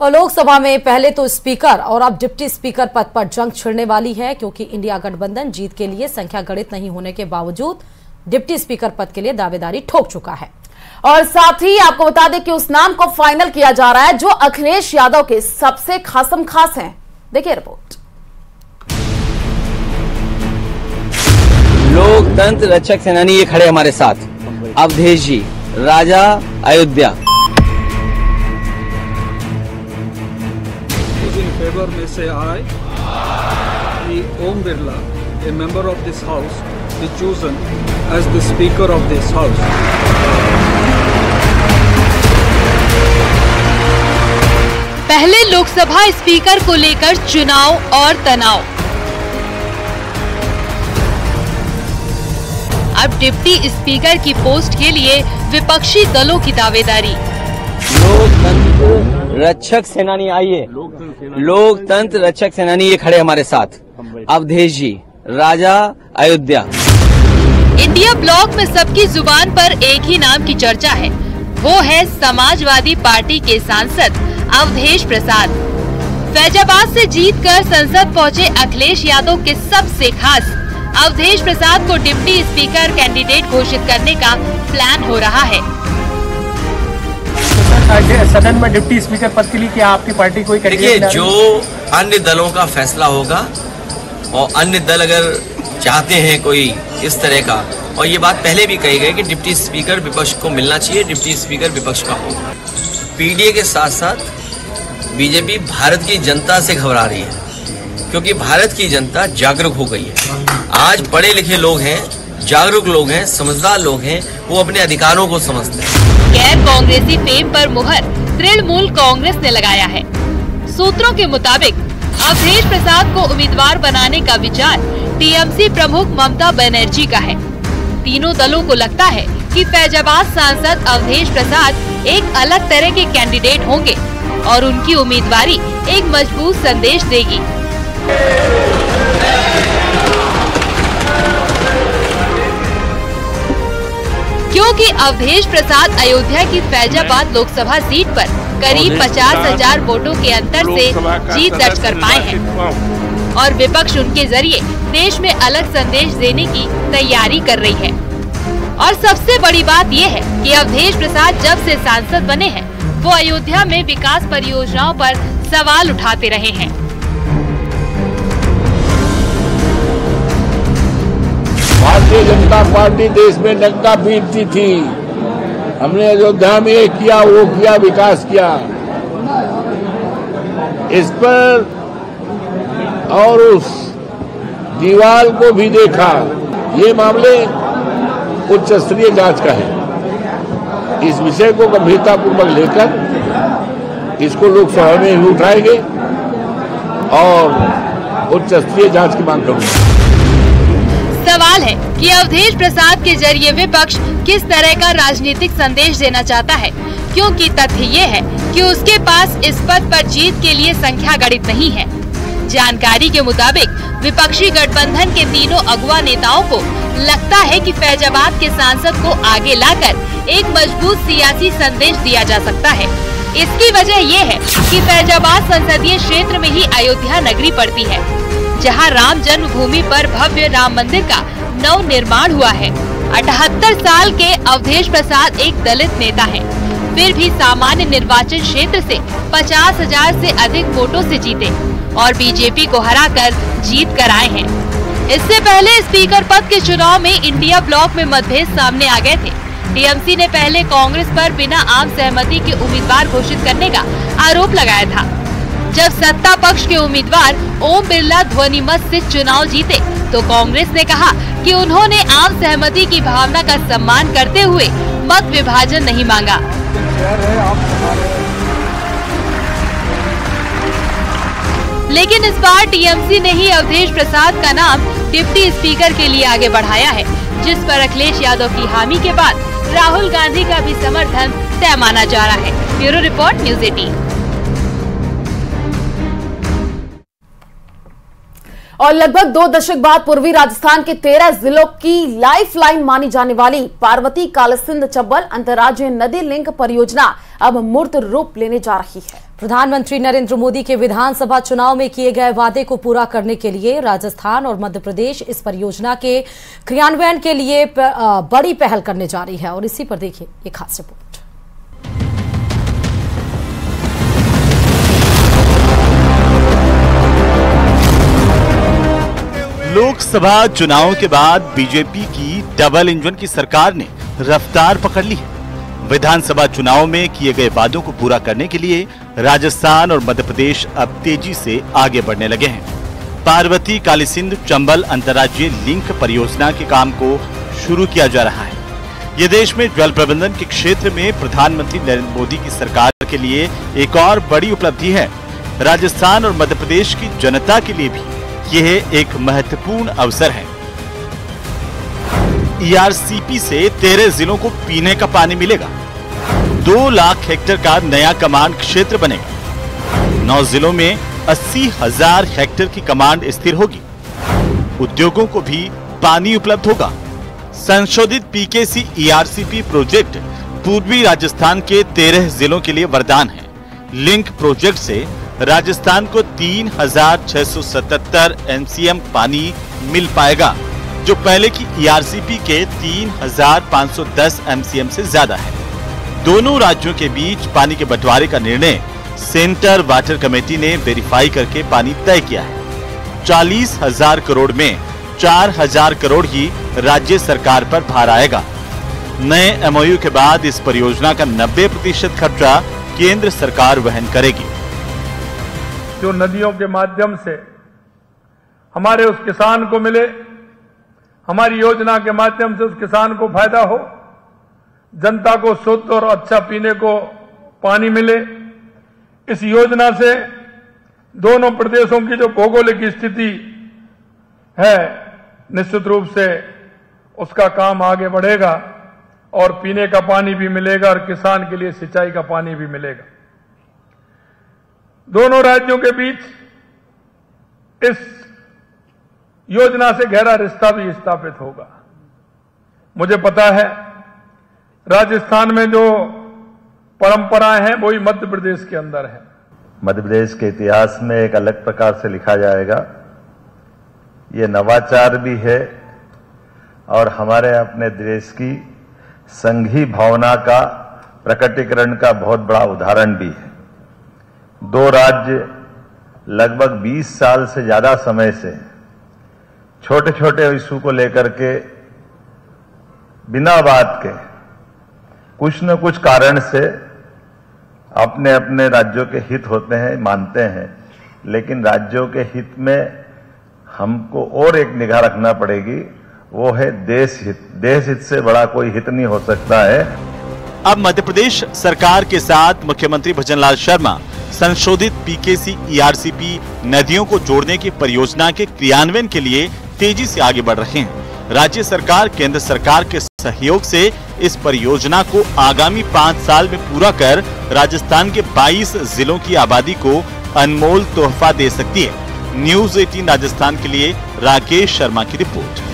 और लोकसभा में पहले तो स्पीकर और अब डिप्टी स्पीकर पद पर जंग छिड़ने वाली है, क्योंकि इंडिया गठबंधन जीत के लिए संख्या गणित नहीं होने के बावजूद डिप्टी स्पीकर पद के लिए दावेदारी ठोक चुका है। और साथ ही आपको बता दें कि उस नाम को फाइनल किया जा रहा है जो अखिलेश यादव के सबसे खासम खास हैं। देखिए रिपोर्ट। लोकतंत्र रक्षक सेनानी ये खड़े हमारे साथ, अवधेश जी, राजा Ayodhya. Favor may say aye. Om Birla, a member of this house, be chosen as the Speaker of this house. पहले लोकसभा स्पीकर को लेकर चुनाव और तनाव, अब डिप्टी स्पीकर की पोस्ट के लिए विपक्षी दलों की दावेदारी। लोकतंत्र रक्षक सेनानी आइए, लोकतंत्र रक्षक सेनानी ये खड़े हमारे साथ, अवधेश जी, राजा अयोध्या। इंडिया ब्लॉक में सबकी जुबान पर एक ही नाम की चर्चा है, वो है समाजवादी पार्टी के सांसद अवधेश प्रसाद। फैजाबाद से जीतकर संसद पहुंचे अखिलेश यादव के सबसे खास अवधेश प्रसाद को डिप्टी स्पीकर कैंडिडेट घोषित करने का प्लान हो रहा है। सदन में डिप्टी स्पीकर पद के लिए क्या आपकी पार्टी कोई देखिए, जो अन्य दलों का फैसला होगा और अन्य दल अगर चाहते हैं कोई इस तरह का, और ये बात पहले भी कही गई कि डिप्टी स्पीकर विपक्ष को मिलना चाहिए, डिप्टी स्पीकर विपक्ष का हो। पीडीए के साथ साथ बीजेपी भारत की जनता से घबरा रही है, क्योंकि भारत की जनता जागरूक हो गई है। आज पढ़े लिखे लोग हैं, जागरूक लोग हैं, समझदार लोग हैं, वो अपने अधिकारों को समझते हैं। गैर कांग्रेसी फेम पर मुहर तृणमूल कांग्रेस ने लगाया है। सूत्रों के मुताबिक अवधेश प्रसाद को उम्मीदवार बनाने का विचार टीएमसी प्रमुख ममता बनर्जी का है। तीनों दलों को लगता है कि फैजाबाद सांसद अवधेश प्रसाद एक अलग तरह के कैंडिडेट होंगे और उनकी उम्मीदवारी एक मजबूत संदेश देगी। क्योंकि अवधेश प्रसाद अयोध्या की फैजाबाद लोकसभा सीट पर करीब 50,000 वोटों के अंतर से जीत दर्ज कर पाए हैं और विपक्ष उनके जरिए देश में अलग संदेश देने की तैयारी कर रही है। और सबसे बड़ी बात ये है कि अवधेश प्रसाद जब से सांसद बने हैं वो अयोध्या में विकास परियोजनाओं पर सवाल उठाते रहे हैं। भारतीय जनता पार्टी देश में डंका पीटती थी, हमने अयोध्या में ये किया, वो किया, विकास किया। इस पर और उस दीवार को भी देखा, ये मामले उच्च स्तरीय जांच का है। इस विषय को गंभीरतापूर्वक लेकर इसको लोकसभा में भी उठाएंगे और उच्च स्तरीय जांच की मांग करूंगा। सवाल है कि अवधेश प्रसाद के जरिए विपक्ष किस तरह का राजनीतिक संदेश देना चाहता है, क्योंकि तथ्य ये है कि उसके पास इस पद पर जीत के लिए संख्या गणित नहीं है। जानकारी के मुताबिक विपक्षी गठबंधन के तीनों अगुवा नेताओं को लगता है कि फैजाबाद के सांसद को आगे लाकर एक मजबूत सियासी संदेश दिया जा सकता है। इसकी वजह ये है कि फैजाबाद संसदीय क्षेत्र में ही अयोध्या नगरी पड़ती है, जहां राम जन्मभूमि पर भव्य राम मंदिर का नव निर्माण हुआ है। 78 साल के अवधेश प्रसाद एक दलित नेता हैं, फिर भी सामान्य निर्वाचन क्षेत्र से 50,000 से अधिक वोटों से जीते और बीजेपी को हराकर जीत कर आए हैं। इससे पहले स्पीकर पद के चुनाव में इंडिया ब्लॉक में मतभेद सामने आ गए थे। टीएमसी ने पहले कांग्रेस पर बिना आम सहमति के उम्मीदवार घोषित करने का आरोप लगाया था। जब सत्ता पक्ष के उम्मीदवार ओम बिरला ध्वनिमत से चुनाव जीते तो कांग्रेस ने कहा कि उन्होंने आम सहमति की भावना का सम्मान करते हुए मत विभाजन नहीं मांगा। लेकिन इस बार टीएमसी ने ही अवधेश प्रसाद का नाम डिप्टी स्पीकर के लिए आगे बढ़ाया है, जिस पर अखिलेश यादव की हामी के बाद राहुल गांधी का भी समर्थन तय माना जा रहा है। Bureau report, news 18। और लगभग 2 दशक बाद पूर्वी राजस्थान के 13 जिलों की लाइफलाइन मानी जाने वाली पार्वती कालीसिंध चंबल अंतर्राज्यीय नदी लिंक परियोजना अब मूर्त रूप लेने जा रही है। प्रधानमंत्री नरेंद्र मोदी के विधानसभा चुनाव में किए गए वादे को पूरा करने के लिए राजस्थान और मध्य प्रदेश इस परियोजना के क्रियान्वयन के लिए बड़ी पहल करने जा रही है। और इसी पर देखिए ये खास रिपोर्ट। लोकसभा चुनाव के बाद बीजेपी की डबल इंजन की सरकार ने रफ्तार पकड़ ली है। विधानसभा चुनाव में किए गए वादों को पूरा करने के लिए राजस्थान और मध्य प्रदेश अब तेजी से आगे बढ़ने लगे हैं। पार्वती कालीसिंध चंबल अंतर्राज्यीय लिंक परियोजना के काम को शुरू किया जा रहा है। ये देश में जल प्रबंधन के क्षेत्र में प्रधानमंत्री नरेंद्र मोदी की सरकार के लिए एक और बड़ी उपलब्धि है। राजस्थान और मध्य प्रदेश की जनता के लिए भी यह एक महत्वपूर्ण अवसर है। ईआरसीपी से 13 जिलों को पीने का पानी मिलेगा। 2 लाख हेक्टेयर का नया कमांड क्षेत्र बनेगा। 9 जिलों में 80,000 हेक्टेयर की कमांड स्थिर होगी। उद्योगों को भी पानी उपलब्ध होगा। संशोधित पीकेसी ईआरसीपी प्रोजेक्ट पूर्वी राजस्थान के 13 जिलों के लिए वरदान है। लिंक प्रोजेक्ट से राजस्थान को 3,677 एमसीएम पानी मिल पाएगा, जो पहले की ईआरसीपी के 3,510 एमसीएम से ज्यादा है। दोनों राज्यों के बीच पानी के बंटवारे का निर्णय सेंटर वाटर कमेटी ने वेरीफाई करके पानी तय किया है। 40,000 करोड़ में 4,000 करोड़ ही राज्य सरकार पर भार आएगा। नए एमओयू के बाद इस परियोजना का 90% खर्चा केंद्र सरकार वहन करेगी। जो नदियों के माध्यम से हमारे उस किसान को मिले, हमारी योजना के माध्यम से उस किसान को फायदा हो, जनता को शुद्ध और अच्छा पीने को पानी मिले। इस योजना से दोनों प्रदेशों की जो भौगोलिक स्थिति है, निश्चित रूप से उसका काम आगे बढ़ेगा और पीने का पानी भी मिलेगा और किसान के लिए सिंचाई का पानी भी मिलेगा। दोनों राज्यों के बीच इस योजना से गहरा रिश्ता भी स्थापित होगा। मुझे पता है राजस्थान में जो परंपराएं हैं वही मध्य प्रदेश के अंदर है। मध्य प्रदेश के इतिहास में एक अलग प्रकार से लिखा जाएगा। ये नवाचार भी है और हमारे अपने देश की संघीय भावना का प्रकटीकरण का बहुत बड़ा उदाहरण भी है। 2 राज्य लगभग 20 साल से ज्यादा समय से छोटे छोटे इशू को लेकर के बिना बात के कुछ न कुछ कारण से अपने अपने राज्यों के हित होते हैं, मानते हैं, लेकिन राज्यों के हित में हमको और एक निगाह रखना पड़ेगी, वो है देश हित। देश हित से बड़ा कोई हित नहीं हो सकता है। अब मध्य प्रदेश सरकार के साथ मुख्यमंत्री भजनलाल शर्मा संशोधित पीकेसी ईआरसीपी नदियों को जोड़ने की परियोजना के क्रियान्वयन के लिए तेजी से आगे बढ़ रहे हैं। राज्य सरकार केंद्र सरकार के सहयोग से इस परियोजना को आगामी 5 साल में पूरा कर राजस्थान के 22 जिलों की आबादी को अनमोल तोहफा दे सकती है। न्यूज़ 18 राजस्थान के लिए राकेश शर्मा की रिपोर्ट।